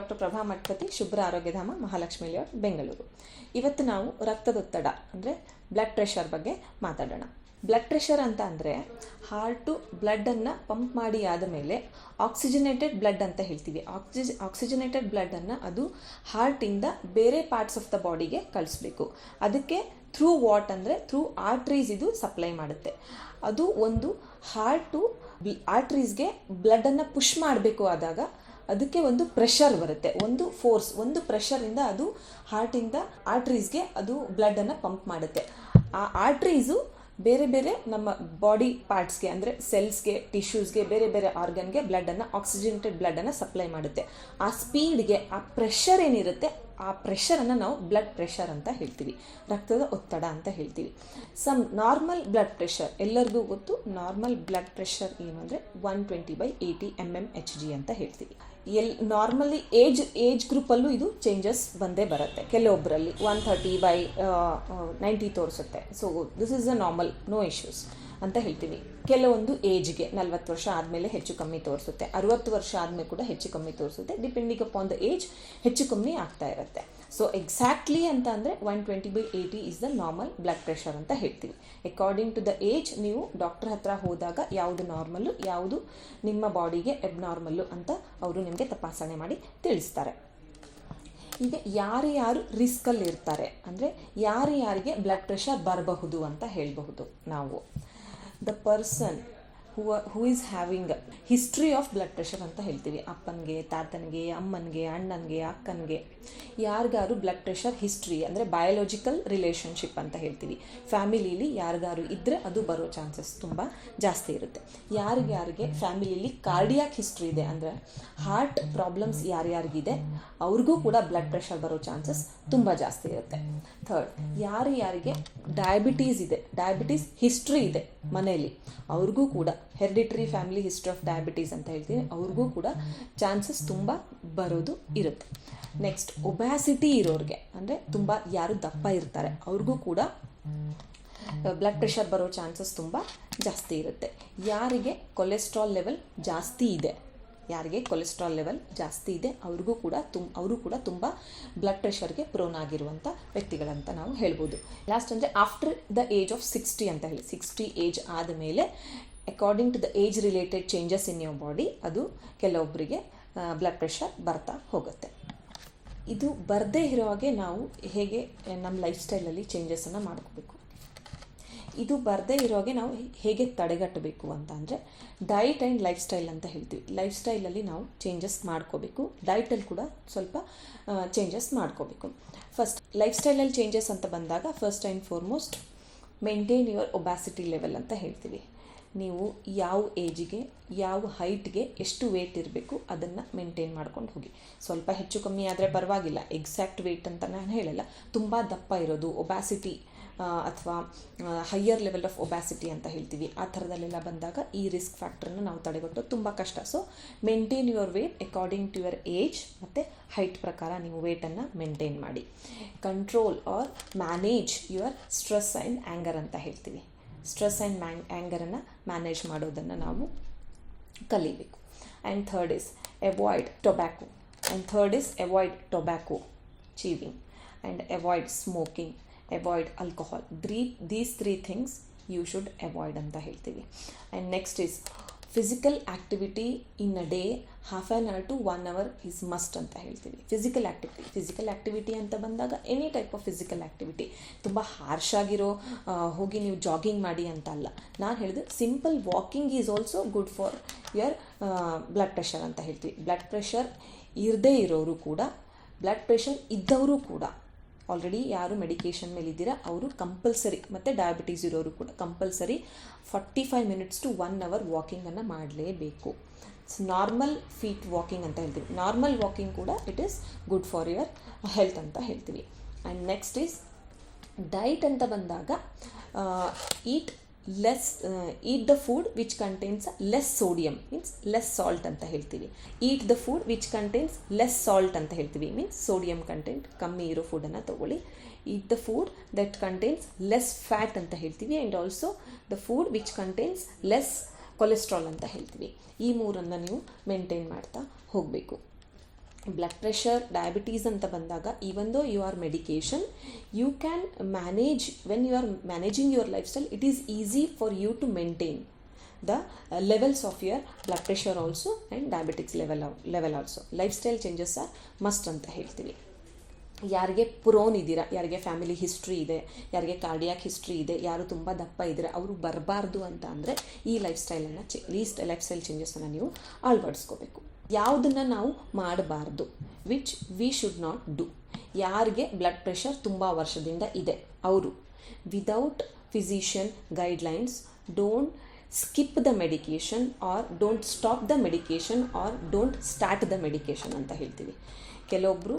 Doctor Prabha Mathapati, ಶುಭ್ರ Arogyadhama, Mahalakshmi layout, Bengaluru. ಇವತ್ತು ನಾವು ರಕ್ತದೊತ್ತಡ ಅಂದರೆ ಬ್ಲಡ್ ಪ್ರೆಷರ್ ಬಗ್ಗೆ ಮಾತಾಡೋಣ. ಬ್ಲಡ್ ಪ್ರೆಷರ್ ಅಂತ ಅಂದರೆ ಹಾರ್ಟು ಬ್ಲಡ್ಡನ್ನು ಪಂಪ್ ಮಾಡಿ ಆದ ಮೇಲೆ ಆಕ್ಸಿಜನೇಟೆಡ್ ಬ್ಲಡ್ ಅಂತ ಹೇಳ್ತೀವಿ. ಆಕ್ಸಿಜನೇಟೆಡ್ ಬ್ಲಡ್ಡನ್ನು ಅದು ಹಾರ್ಟಿಂದ ಬೇರೆ ಪಾರ್ಟ್ಸ್ ಆಫ್ ದ ಬಾಡಿಗೆ ಕಳಿಸ್ಬೇಕು. ಅದಕ್ಕೆ ಥ್ರೂ ವಾಟ್ ಅಂದರೆ ಥ್ರೂ ಆರ್ಟ್ರೀಸ್ ಇದು ಸಪ್ಲೈ ಮಾಡುತ್ತೆ. ಅದು ಒಂದು ಹಾರ್ಟು ಆರ್ಟ್ರೀಸ್ಗೆ ಬ್ಲಡ್ಡನ್ನು ಪುಷ್ ಮಾಡಬೇಕು ಆದಾಗ ಅದಕ್ಕೆ ಒಂದು ಪ್ರೆಷರ್ ಬರುತ್ತೆ, ಒಂದು ಫೋರ್ಸ್, ಒಂದು ಪ್ರೆಷರಿಂದ ಅದು ಹಾರ್ಟಿಂದ ಆರ್ಟ್ರೀಸ್ಗೆ ಅದು ಬ್ಲಡ್ಡನ್ನು ಪಂಪ್ ಮಾಡುತ್ತೆ. ಆ ಆರ್ಟ್ರೀಸು ಬೇರೆ ಬೇರೆ ನಮ್ಮ ಬಾಡಿ ಪಾರ್ಟ್ಸ್ಗೆ ಅಂದರೆ ಸೆಲ್ಸ್ಗೆ, ಟಿಶ್ಯೂಸ್ಗೆ, ಬೇರೆ ಬೇರೆ ಆರ್ಗನ್ಗೆ ಬ್ಲಡ್ಡನ್ನು, ಆಕ್ಸಿಜನೇಟೆಡ್ ಬ್ಲಡ್ಡನ್ನು ಸಪ್ಲೈ ಮಾಡುತ್ತೆ. ಆ ಸ್ಪೀಡ್ಗೆ ಆ ಪ್ರೆಷರ್ ಏನಿರುತ್ತೆ ಆ ಪ್ರೆಷರನ್ನು ನಾವು ಬ್ಲಡ್ ಪ್ರೆಷರ್ ಅಂತ ಹೇಳ್ತೀವಿ, ರಕ್ತದ ಒತ್ತಡ ಅಂತ ಹೇಳ್ತೀವಿ. ಸಮ್ ನಾರ್ಮಲ್ ಬ್ಲಡ್ ಪ್ರೆಷರ್ ಎಲ್ಲರಿಗೂ ಗೊತ್ತು. ನಾರ್ಮಲ್ ಬ್ಲಡ್ ಪ್ರೆಷರ್ ಏನು ಅಂದರೆ 120/80 mmHg ಅಂತ ಹೇಳ್ತೀವಿ. ನಾರ್ಮಲಿ ಏಜ್ ಗ್ರೂಪಲ್ಲೂ ಇದು ಚೇಂಜಸ್ ಬಂದೇ ಬರುತ್ತೆ. ಕೆಲವೊಬ್ಬರಲ್ಲಿ 130/90 ತೋರಿಸುತ್ತೆ. So this is a normal, no issues ಅಂತ ಹೇಳ್ತೀವಿ. ಕೆಲವೊಂದು ಏಜ್ಗೆ 40 ವರ್ಷ ಆದಮೇಲೆ ಹೆಚ್ಚು ಕಮ್ಮಿ ತೋರಿಸುತ್ತೆ, 60 ವರ್ಷ ಆದಮೇಲೆ ಕೂಡ ಹೆಚ್ಚು ಕಮ್ಮಿ ತೋರಿಸುತ್ತೆ. ಡಿಪೆಂಡಿಂಗ್ ಅಪಾನ್ ದ ಏಜ್ ಹೆಚ್ಚು ಕಮ್ಮಿ ಆಗ್ತಾ ಇರುತ್ತೆ. ಸೊ ಎಕ್ಸಾಕ್ಟ್ಲಿ ಅಂತ ಅಂದರೆ 120/80 is the normal blood pressure ಅಂತ ಹೇಳ್ತೀವಿ. ಅಕಾರ್ಡಿಂಗ್ ಟು ದ ಏಜ್ ನೀವು ಡಾಕ್ಟರ್ ಹತ್ರ ಹೋದಾಗ ಯಾವುದು ನಾರ್ಮಲ್ಲು, ಯಾವುದು ನಿಮ್ಮ ಬಾಡಿಗೆ ಎಬ್ನಾರ್ಮಲ್ಲು ಅಂತ ಅವರು ನಿಮಗೆ ತಪಾಸಣೆ ಮಾಡಿ ತಿಳಿಸ್ತಾರೆ. ಈಗ ಯಾರು ರಿಸ್ಕಲ್ಲಿ ಇರ್ತಾರೆ ಅಂದರೆ ಯಾರಿಗೆ ಬ್ಲಡ್ ಪ್ರೆಷರ್ ಬರಬಹುದು ಅಂತ ಹೇಳಬಹುದು ನಾವು. The person who is having history of blood pressure ಅಂತ ಹೇಳ್ತೀವಿ. ಅಪ್ಪನಿಗೆ, ತಾತನಿಗೆ, ಅಮ್ಮನಿಗೆ, ಅಣ್ಣನಿಗೆ, ಅಕ್ಕನಿಗೆ, ಯಾರಿಗಾರು ಬ್ಲಡ್ ಪ್ರೆಷರ್ ಹಿಸ್ಟ್ರಿ ಅಂದರೆ ಬಯೋಲಾಜಿಕಲ್ ರಿಲೇಷನ್ಶಿಪ್ ಅಂತ ಹೇಳ್ತೀವಿ. ಫ್ಯಾಮಿಲೀಲಿ ಯಾರಿಗಾರು ಇದ್ದರೆ ಅದು ಬರೋ ಚಾನ್ಸಸ್ ತುಂಬ ಜಾಸ್ತಿ ಇರುತ್ತೆ. ಯಾರಿಗೆ ಫ್ಯಾಮಿಲೀಲಿ ಕಾರ್ಡಿಯಾಕ್ ಹಿಸ್ಟ್ರಿ ಇದೆ ಅಂದರೆ ಹಾರ್ಟ್ ಪ್ರಾಬ್ಲಮ್ಸ್ ಯಾರಿಗಿದೆ ಅವ್ರಿಗೂ ಕೂಡ ಬ್ಲಡ್ ಪ್ರೆಷರ್ ಬರೋ ಚಾನ್ಸಸ್ ತುಂಬ ಜಾಸ್ತಿ ಇರುತ್ತೆ. ಥರ್ಡ್, ಯಾರಿಗೆ ಡಯಾಬಿಟೀಸ್ ಇದೆ, ಡಯಾಬಿಟೀಸ್ ಹಿಸ್ಟ್ರಿ ಇದೆ ಮನೆಯಲ್ಲಿ, ಅವ್ರಿಗೂ ಕೂಡ hereditary family history of diabetes ಅಂತ ಹೇಳ್ತೀವಿ, ಅವ್ರಿಗೂ ಕೂಡ ಚಾನ್ಸಸ್ ತುಂಬ ಬರೋದು ಇರುತ್ತೆ. ನೆಕ್ಸ್ಟ್, ಒಬ್ಯಾಸಿಟಿ ಇರೋರಿಗೆ ಅಂದರೆ ತುಂಬ ಯಾರು ದಪ್ಪ ಇರ್ತಾರೆ ಅವ್ರಿಗೂ ಕೂಡ ಬ್ಲಡ್ ಪ್ರೆಷರ್ ಬರೋ ಚಾನ್ಸಸ್ ತುಂಬ ಜಾಸ್ತಿ ಇರುತ್ತೆ. ಯಾರಿಗೆ ಕೊಲೆಸ್ಟ್ರಾಲ್ ಲೆವೆಲ್ ಜಾಸ್ತಿ ಇದೆ, ಅವರು ಕೂಡ ತುಂಬ ಬ್ಲಡ್ ಪ್ರೆಷರ್ಗೆ ಪ್ರೋನ್ ಆಗಿರುವಂಥ ವ್ಯಕ್ತಿಗಳಂತ ನಾವು ಹೇಳ್ಬೋದು. ಲಾಸ್ಟ್ ಅಂದರೆ ಆಫ್ಟರ್ ದ ಏಜ್ ಆಫ್ 60 ಅಂತ ಹೇಳಿ, 60 ಏಜ್ ಆದಮೇಲೆ according to the age related changes in your body ಅದು ಕೆಲವೊಬ್ಬರಿಗೆ ಬ್ಲಡ್ ಪ್ರೆಷರ್ ಬರ್ತಾ ಹೋಗುತ್ತೆ. ಇದು ಬರದೇ ಇರೋ ಹಾಗೆ ನಾವು ಹೇಗೆ ನಮ್ಮ ಲೈಫ್ ಸ್ಟೈಲಲ್ಲಿ ಚೇಂಜಸನ್ನು ಮಾಡ್ಕೋಬೇಕು, ಇದು ಬರದೇ ಇರೋಗೆ ನಾವು ಹೇಗೆ ತಡೆಗಟ್ಟಬೇಕು ಅಂತ ಅಂದರೆ ಡಯಟ್ ಆ್ಯಂಡ್ ಲೈಫ್ ಸ್ಟೈಲ್ ಅಂತ ಹೇಳ್ತೀವಿ. ಲೈಫ್ ಸ್ಟೈಲಲ್ಲಿ ನಾವು ಚೇಂಜಸ್ ಮಾಡ್ಕೋಬೇಕು, ಡಯಟಲ್ಲಿ ಕೂಡ ಸ್ವಲ್ಪ ಚೇಂಜಸ್ ಮಾಡ್ಕೋಬೇಕು. ಫಸ್ಟ್ ಲೈಫ್ ಸ್ಟೈಲಲ್ಲಿ ಚೇಂಜಸ್ ಅಂತ ಬಂದಾಗ first and foremost maintain your ಒಬ್ಯಾಸಿಟಿ level ಅಂತ ಹೇಳ್ತೀವಿ. ನೀವು ಯಾವ ಏಜಿಗೆ, ಯಾವ ಹೈಟ್ಗೆ ಎಷ್ಟು ವೇಟ್ ಇರಬೇಕು ಅದನ್ನು ಮೇಂಟೈನ್ ಮಾಡ್ಕೊಂಡು ಹೋಗಿ. ಸ್ವಲ್ಪ ಹೆಚ್ಚು ಕಮ್ಮಿ ಆದರೆ ಪರವಾಗಿಲ್ಲ, ಎಕ್ಸಾಕ್ಟ್ ವೇಟ್ ಅಂತ ನಾನು ಹೇಳಲ್ಲ. ತುಂಬ ದಪ್ಪ ಇರೋದು ಒಬ್ಯಾಸಿಟಿ ಅಥವಾ ಹೈಯರ್ ಲೆವೆಲ್ ಆಫ್ ಒಬ್ಯಾಸಿಟಿ ಅಂತ ಹೇಳ್ತೀವಿ, ಆ ಥರದಲ್ಲೆಲ್ಲ ಬಂದಾಗ ಈ ರಿಸ್ಕ್ ಫ್ಯಾಕ್ಟ್ರನ್ನು ನಾವು ತಡೆಗಟ್ಟೋದು ತುಂಬ ಕಷ್ಟ. So maintain your weight according to your age ಮತ್ತು ಹೈಟ್ ಪ್ರಕಾರ ನೀವು ವೇಟನ್ನು ಮೇಂಟೈನ್ ಮಾಡಿ. Control or manage your stress and anger ಅಂತ ಹೇಳ್ತೀವಿ. ಸ್ಟ್ರೆಸ್ ಆ್ಯಂಡ್ ಆ್ಯಂಗರನ್ನು ಮ್ಯಾನೇಜ್ ಮಾಡೋದನ್ನು ನಾವು ಕಲಿಬೇಕು. And third is avoid tobacco chewing and avoid smoking, avoid alcohol. These three things you should avoid ಅಂತ ಹೇಳ್ತೀವಿ. And next is physical activity in a day 1/2 hour to 1 hour is must ಅಂತ ಹೇಳ್ತೀವಿ. Physical activity ಅಂತ ಬಂದಾಗ any type of physical activity, ತುಂಬ harsh ಆಗಿರೋ ಹೋಗಿ ನೀವು ಜಾಗಿಂಗ್ ಮಾಡಿ ಅಂತ ಅಲ್ಲ. ನಾನು ಹೇಳಿದೆ simple walking is also good for your blood pressure ಅಂತ ಹೇಳ್ತೀವಿ. ಬ್ಲಡ್ ಪ್ರೆಷರ್ ಇರದೇ ಇರೋರು ಕೂಡ, ಬ್ಲಡ್ ಪ್ರೆಷರ್ ಇದ್ದವರು ಕೂಡ, ಆಲ್ರೆಡಿ ಯಾರು ಮೆಡಿಕೇಷನ್ ಮೇಲಿದ್ದೀರಾ ಅವರು ಕಂಪಲ್ಸರಿ, ಮತ್ತು ಡಯಾಬಿಟೀಸ್ ಇರೋರು ಕೂಡ ಕಂಪಲ್ಸರಿ 45 minutes to 1 hour ವಾಕಿಂಗನ್ನು ಮಾಡಲೇಬೇಕು. ನಾರ್ಮಲ್ ಫೀಟ್ ವಾಕಿಂಗ್ ಅಂತ ಹೇಳ್ತೀವಿ. ನಾರ್ಮಲ್ ವಾಕಿಂಗ್ ಕೂಡ it is good for your health ಅಂತ ಹೇಳ್ತೀವಿ. ಆ್ಯಂಡ್ ನೆಕ್ಸ್ಟ್ ಈಸ್ ಡಯಟ್ ಅಂತ ಬಂದಾಗ ಈಟ್ the food which contains less sodium, means less salt ಅಂತ ಹೇಳ್ತೀವಿ. eat the food which contains less salt ಅಂತ ಹೇಳ್ತೀವಿ, means sodium content ಕಮ್ಮಿ ಇರೋ ಫುಡನ್ನು ತಗೊಳ್ಳಿ. eat the food that contains less fat ಅಂತ ಹೇಳ್ತೀವಿ, and also the food which contains less cholesterol ಅಂತ ಹೇಳ್ತೀವಿ. ಈ ಮೂರನ್ನು ನೀವು ಮೇಂಟೈನ್ ಮಾಡ್ತಾ ಹೋಗಬೇಕು. ಬ್ಲಡ್ ಪ್ರೆಷರ್ ಡಯಾಬಿಟೀಸ್ ಅಂತ ಬಂದಾಗ even though you are medication you can manage when you are managing your lifestyle it is easy for you to maintain the levels of your blood pressure also and diabetics level also. Lifestyle changes are must ಅಂತ ಹೇಳ್ತೀವಿ. ಯಾರಿಗೆ prone ಇದ್ದೀರಾ, ಯಾರಿಗೆ family history ಇದೆ, ಯಾರಿಗೆ cardiac history ಇದೆ, ಯಾರು ತುಂಬ ದಪ್ಪ ಇದ್ದೀರಾ ಅವರು ಬರಬಾರ್ದು ಅಂತ ಅಂದರೆ ಈ ಲೈಫ್ ಸ್ಟೈಲ್ ಚೇಂಜಸನ್ನು ನೀವು ಅಳವಡಿಸ್ಕೋಬೇಕು. ಯಾವುದನ್ನು ನಾವು ಮಾಡಬಾರ್ದು, which we should not do. ಯಾರಿಗೆ ಬ್ಲಡ್ ಪ್ರೆಷರ್ ತುಂಬ ವರ್ಷದಿಂದ ಇದೆ ಅವರು without physician guidelines don't skip the medication or don't stop the medication or don't start the medication ಅಂತ ಹೇಳ್ತೀವಿ. ಕೆಲವೊಬ್ಬರು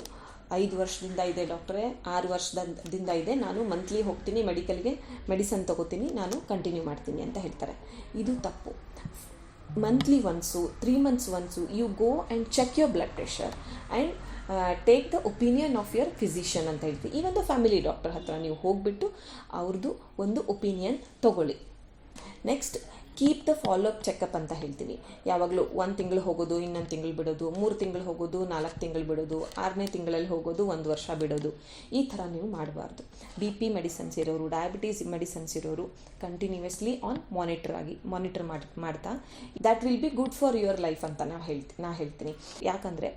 5 ವರ್ಷದಿಂದ ಇದೆ ಡಾಕ್ಟ್ರೇ, 6 ವರ್ಷದಿಂದ ಇದೆ, ನಾನು ಮಂತ್ಲಿ ಹೋಗ್ತೀನಿ ಮೆಡಿಕಲ್ಗೆ, ಮೆಡಿಸನ್ ತೊಗೋತೀನಿ, ನಾನು ಕಂಟಿನ್ಯೂ ಮಾಡ್ತೀನಿ ಅಂತ ಹೇಳ್ತಾರೆ. ಇದು ತಪ್ಪು. Monthly once 3 months once you go and check your blood pressure and take the opinion of your physician ಅಂತ ಹೇಳ್ತೀವಿ. ಈ ಒಂದು ಫ್ಯಾಮಿಲಿ ಡಾಕ್ಟರ್ ಹತ್ರ ನೀವು ಹೋಗಿಬಿಟ್ಟು ಅವ್ರದ್ದು ಒಂದು ಒಪಿನಿಯನ್ ತೊಗೊಳ್ಳಿ. Next keep the follow up checkup ಅಂತ ಹೇಳ್ತೀವಿ. ಯಾವಾಗಲೂ 1 ತಿಂಗಳು ಹೋಗೋದು, ಇನ್ನೊಂದು ತಿಂಗಳು ಬಿಡೋದು, 3 ತಿಂಗಳು ಹೋಗೋದು, 4 ತಿಂಗಳು ಬಿಡೋದು, 6ನೇ ತಿಂಗಳಲ್ಲಿ ಹೋಗೋದು, 1 ವರ್ಷ ಬಿಡೋದು, ಈ ಥರ ನೀವು ಮಾಡಬಾರ್ದು. BP ಮೆಡಿಸನ್ಸ್ ಇರೋರು, ಡಯಾಬಿಟೀಸ್ ಮೆಡಿಸನ್ಸ್ ಇರೋರು ಕಂಟಿನ್ಯೂಯಸ್ಲಿ ಮಾನಿಟರ್ ಮಾಡ್ತಾ that will be good for your life ಅಂತ ನಾ ಹೇಳ್ತೀನಿ. ಯಾಕಂದರೆ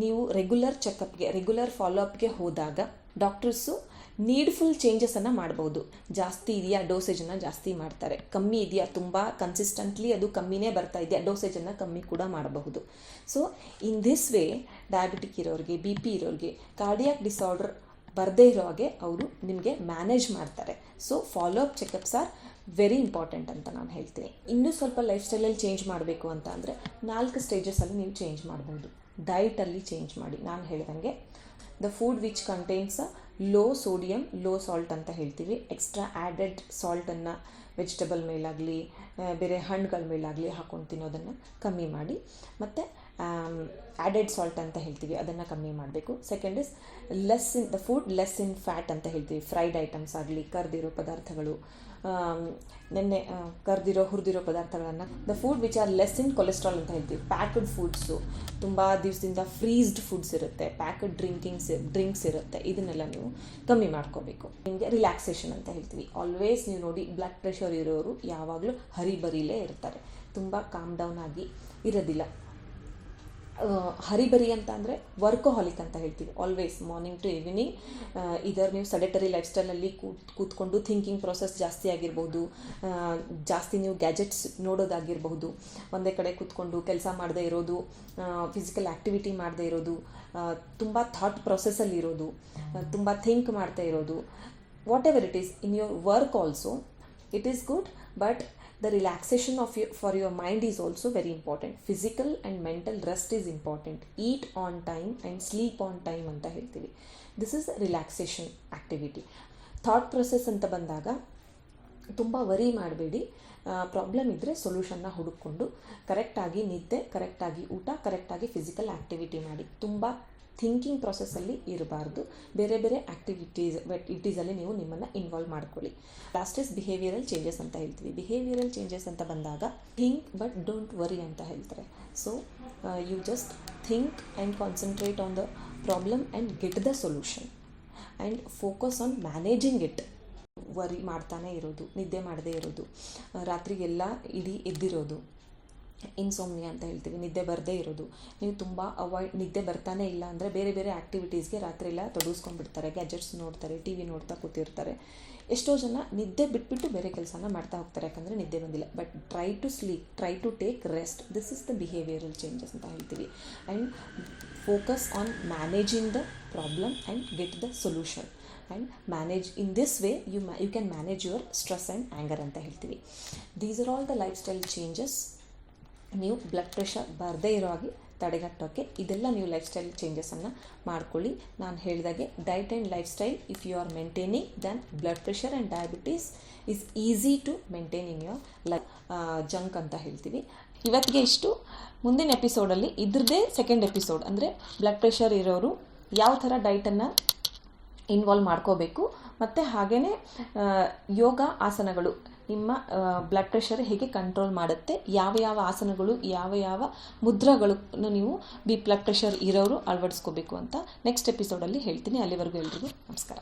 ನೀವು ರೆಗ್ಯುಲರ್ ಫಾಲೋಅಪ್ಗೆ ಹೋದಾಗ ಡಾಕ್ಟರ್ಸು ನೀಡ್ಫುಲ್ ಚೇಂಜಸನ್ನು ಮಾಡ್ಬೋದು. ಜಾಸ್ತಿ ಇದೆಯಾ ಡೋಸೇಜನ್ನು ಜಾಸ್ತಿ ಮಾಡ್ತಾರೆ, ಕಮ್ಮಿ ಇದೆಯಾ ತುಂಬ ಕನ್ಸಿಸ್ಟೆಂಟ್ಲಿ ಅದು ಕಮ್ಮಿನೇ ಬರ್ತಾ ಇದೆಯಾ ಡೋಸೇಜನ್ನು ಕಮ್ಮಿ ಕೂಡ ಮಾಡಬಹುದು. So in this way diabetic ಇರೋರಿಗೆ, BP ಇರೋರಿಗೆ, ಕಾರ್ಡಿಯಾಕ್ ಡಿಸಾರ್ಡರ್ ಬರದೇ ಇರೋ ಹಾಗೆ ಅವರು ನಿಮಗೆ ಮ್ಯಾನೇಜ್ ಮಾಡ್ತಾರೆ. So follow up checkups are very important ಅಂತ ನಾನು ಹೇಳ್ತೀನಿ. ಇನ್ನೂ ಸ್ವಲ್ಪ ಲೈಫ್ ಸ್ಟೈಲಲ್ಲಿ ಚೇಂಜ್ ಮಾಡಬೇಕು ಅಂತ ಅಂದರೆ 4 ಸ್ಟೇಜಸಲ್ಲಿ ನೀವು ಚೇಂಜ್ ಮಾಡ್ಬೋದು. ಡಯಟಲ್ಲಿ ಚೇಂಜ್ ಮಾಡಿ. ನಾನು ಹೇಳ್ದಂಗೆ the food which contains low sodium low salt ಅಂತ ಹೇಳ್ತೀವಿ. ಎಕ್ಸ್ಟ್ರಾ ಆ್ಯಡೆಡ್ ಸಾಲ್ಟನ್ನು ವೆಜಿಟಬಲ್ ಮೇಲಾಗಲಿ ಬೇರೆ ಹಣ್ಣುಗಳ ಮೇಲಾಗಲಿ ಹಾಕ್ಕೊಂಡು ತಿನ್ನೋದನ್ನು ಕಮ್ಮಿ ಮಾಡಿ. ಮತ್ತು ಆ್ಯಡೆಡ್ ಸಾಲ್ಟ್ ಅಂತ ಹೇಳ್ತೀವಿ, ಅದನ್ನು ಕಮ್ಮಿ ಮಾಡಬೇಕು. Second is less in fat ಅಂತ ಹೇಳ್ತೀವಿ. ಫ್ರೈಡ್ ಐಟಮ್ಸ್ ಆಗಲಿ, ಕರ್ದಿರೋ ಪದಾರ್ಥಗಳು, ಹುರಿದಿರೋ ಪದಾರ್ಥಗಳನ್ನು, the food which are less in cholesterol ಅಂತ ಹೇಳ್ತೀವಿ. ಪ್ಯಾಕ್ಡ್ ಫುಡ್ಸು, ತುಂಬ ದಿವಸದಿಂದ ಫ್ರೀಸ್ಡ್ ಫುಡ್ಸ್ ಇರುತ್ತೆ, ಪ್ಯಾಕ್ಡ್ ಡ್ರಿಂಕ್ಸ್ ಇರುತ್ತೆ, ಇದನ್ನೆಲ್ಲ ನೀವು ಕಮ್ಮಿ ಮಾಡ್ಕೋಬೇಕು. ನಿಮಗೆ ರಿಲ್ಯಾಕ್ಸೇಷನ್ ಅಂತ ಹೇಳ್ತೀವಿ. ಆಲ್ವೇಸ್ ನೀವು ನೋಡಿ ಬ್ಲಡ್ ಪ್ರೆಷರ್ ಇರೋರು ಯಾವಾಗಲೂ ಹರಿಬರಿಲೇ ಇರ್ತಾರೆ, ತುಂಬ ಕಾಮ್ ಡೌನ್ ಆಗಿ ಇರೋದಿಲ್ಲ. ಹರಿಬರಿ ಅಂತ ಅಂದರೆ ವರ್ಕೋಹಾಲಿಕ್ ಅಂತ ಹೇಳ್ತೀವಿ. ಆಲ್ವೇಸ್ ಮಾರ್ನಿಂಗ್ ಟು ಈವ್ನಿಂಗ್ ಇದರ್ ನೀವು ಸೆಡೆಟರಿ ಲೈಫ್ ಸ್ಟೈಲಲ್ಲಿ ಕೂತ್ಕೊಂಡು ಥಿಂಕಿಂಗ್ ಪ್ರೊಸೆಸ್ ಜಾಸ್ತಿ ಆಗಿರ್ಬೋದು, ಜಾಸ್ತಿ ನೀವು ಗ್ಯಾಜೆಟ್ಸ್ ನೋಡೋದಾಗಿರ್ಬಹುದು, ಒಂದೇ ಕಡೆ ಕೂತ್ಕೊಂಡು ಕೆಲಸ ಮಾಡದೇ ಇರೋದು, ಫಿಸಿಕಲ್ ಆ್ಯಕ್ಟಿವಿಟಿ ಮಾಡದೇ ಇರೋದು, ತುಂಬ ಥಾಟ್ ಪ್ರೊಸೆಸ್ಸಲ್ಲಿ ಇರೋದು, ತುಂಬ ಥಿಂಕ್ ಮಾಡ್ತಾ ಇರೋದು, what ever it is in your work also it is good, but the relaxation for your mind is also very important. Physical and mental rest is important. Eat on time and sleep on time ಅಂತ ಹೇಳ್ತೀವಿ. This is relaxation activity. Thought process ಅಂತ ಬಂದಾಗ ತುಂಬ worry ಮಾಡಬೇಡಿ. Problem ಇದ್ದರೆ ಸೊಲ್ಯೂಷನ್ನ ಹುಡುಕೊಂಡು ಕರೆಕ್ಟಾಗಿ ನಿದ್ದೆ, ಕರೆಕ್ಟಾಗಿ ಊಟ, ಕರೆಕ್ಟಾಗಿ ಫಿಸಿಕಲ್ ಆ್ಯಕ್ಟಿವಿಟಿ ಮಾಡಿ. ತುಂಬ ಥಿಂಕಿಂಗ್ ಪ್ರೊಸೆಸ್ಸಲ್ಲಿ ಇರಬಾರ್ದು. ಬೇರೆ ಬೇರೆ ಆ್ಯಕ್ಟಿವಿಟೀಸಲ್ಲಿ ನೀವು ನಿಮ್ಮನ್ನು ಇನ್ವಾಲ್ವ್ ಮಾಡ್ಕೊಳ್ಳಿ. ಲಾಸ್ಟ್ ಇಸ್ ಬಿಹೇವಿಯರಲ್ ಚೇಂಜಸ್ ಅಂತ ಹೇಳ್ತೀವಿ. ಬಿಹೇವಿಯರಲ್ ಚೇಂಜಸ್ ಅಂತ ಬಂದಾಗ ಥಿಂಕ್ ಬಟ್ ಡೋಂಟ್ ವರಿ ಅಂತ ಹೇಳ್ತಾರೆ. So you just think and concentrate on the problem and get the solution and focus on managing it. Worry ಮಾಡ್ತಾನೆ ಇರೋದು, ನಿದ್ದೆ ಮಾಡದೇ ಇರೋದು, ರಾತ್ರಿಗೆಲ್ಲ ಇಡೀ ಎದ್ದಿರೋದು, ಇನ್ಸೋಮ್ನಿಯಾ ಅಂತ ಹೇಳ್ತೀವಿ, ನಿದ್ದೆ ಬರದೇ ಇರೋದು. ನೀವು ತುಂಬ ನಿದ್ದೆ ಬರ್ತಾನೆ ಇಲ್ಲ ಅಂದರೆ ಬೇರೆ ಬೇರೆ ಆ್ಯಕ್ಟಿವಿಟೀಸ್ಗೆ ರಾತ್ರಿ ಎಲ್ಲ ತೊಡಗಿಸ್ಕೊಂಡ್ಬಿಡ್ತಾರೆ, ಗ್ಯಾಜೆಟ್ಸ್ ನೋಡ್ತಾರೆ, TV ನೋಡ್ತಾ ಕೂತಿರ್ತಾರೆ. ಎಷ್ಟೋ ಜನ ನಿದ್ದೆ ಬಿಟ್ಬಿಟ್ಟು ಬೇರೆ ಕೆಲಸನ ಮಾಡ್ತಾ ಹೋಗ್ತಾರೆ ಯಾಕಂದರೆ ನಿದ್ದೆ ಬಂದಿಲ್ಲ. But try to sleep, try to take rest. This is the behavioural changes ಅಂತ ಹೇಳ್ತೀವಿ. And focus on managing the problem and get the solution and manage in this way you can manage your stress and anger ಅಂತ ಹೇಳ್ತೀವಿ. These are all the lifestyle changes. ನೀವು blood pressure ಬರದೇ ಇರೋ ಹಾಗೆ ತಡೆಗಟ್ಟೋಕ್ಕೆ ಇದೆಲ್ಲ ನೀವು life style ಚೇಂಜಸನ್ನು ಮಾಡ್ಕೊಳ್ಳಿ. ನಾನು ಹೇಳಿದಾಗೆ diet and lifestyle if you are maintaining then blood pressure and diabetes is easy to maintain in your life. Junk ಅಂತ ಹೇಳ್ತೀವಿ. ಇವತ್ತಿಗೆ ಇಷ್ಟು. ಮುಂದಿನ ಎಪಿಸೋಡಲ್ಲಿ ಇದ್ರದ್ದೇ ಸೆಕೆಂಡ್ ಎಪಿಸೋಡ್, ಅಂದರೆ ಬ್ಲಡ್ ಪ್ರೆಷರ್ ಇರೋರು ಯಾವ ಥರ ಡಯಟನ್ನು ಇನ್ವಾಲ್ವ್ ಮಾಡ್ಕೋಬೇಕು ಮತ್ತು ಹಾಗೆಯೇ ಯೋಗ ಆಸನಗಳು ನಿಮ್ಮ ಬ್ಲಡ್ ಪ್ರೆಷರ್ ಹೇಗೆ ಕಂಟ್ರೋಲ್ ಮಾಡುತ್ತೆ, ಯಾವ ಯಾವ ಆಸನಗಳು, ಯಾವ ಯಾವ ಮುದ್ರಗಳನ್ನು ನೀವು ಬ್ಲಡ್ ಪ್ರೆಷರ್ ಇರೋರು ಅಳವಡಿಸ್ಕೋಬೇಕು ಅಂತ ನೆಕ್ಸ್ಟ್ ಎಪಿಸೋಡಲ್ಲಿ ಹೇಳ್ತೀನಿ. ಅಲ್ಲಿವರೆಗೂ ಎಲ್ರಿಗೂ ನಮಸ್ಕಾರ.